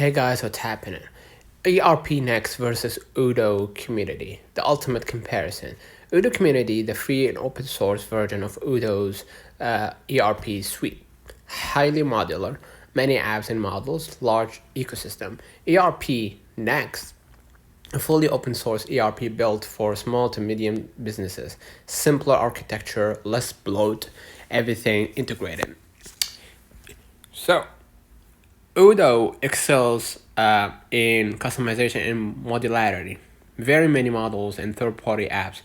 Hey guys, what's happening? ERPNext versus Odoo community, the ultimate comparison. Odoo community, the free and open source version of Odoo's ERP suite. Highly modular, many apps and models, large ecosystem. ERPNext, a fully open source ERP built for small to medium businesses. Simpler architecture, less bloat, everything integrated. So, Odoo excels in customization and modularity. Very many models and third-party apps.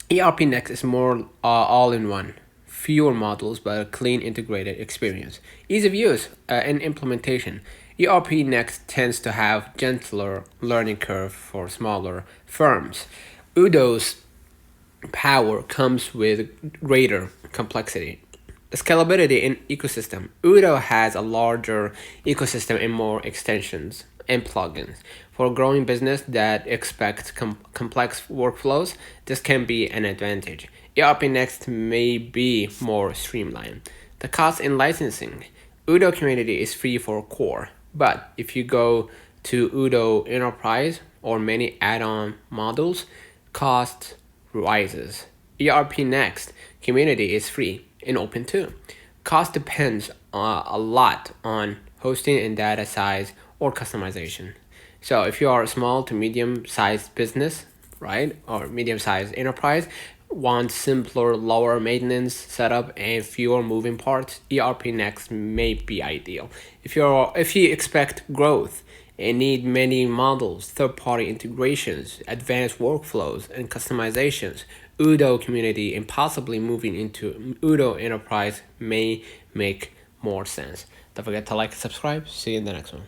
ERPNext is more all-in-one. Fewer models, but a clean integrated experience. Ease of use and implementation. ERPNext tends to have gentler learning curve for smaller firms. Odoo's power comes with greater complexity. Scalability in ecosystem. Odoo has a larger ecosystem and more extensions and plugins. For a growing business that expects complex workflows, this can be an advantage. ERPNext may be more streamlined. The cost in licensing. Odoo community is free for core, but if you go to Odoo Enterprise or many add-on modules, cost rises. ERPNext community is free and open too. Cost depends a lot on hosting and data size or customization. So if you are a small to medium sized business, right, or medium sized enterprise, want simpler, lower maintenance setup and fewer moving parts, ERPNext may be ideal. If you expect growth and need many models, third-party integrations, advanced workflows, and customizations, Odoo community and possibly moving into Odoo Enterprise may make more sense. Don't forget to like and subscribe. See you in the next one.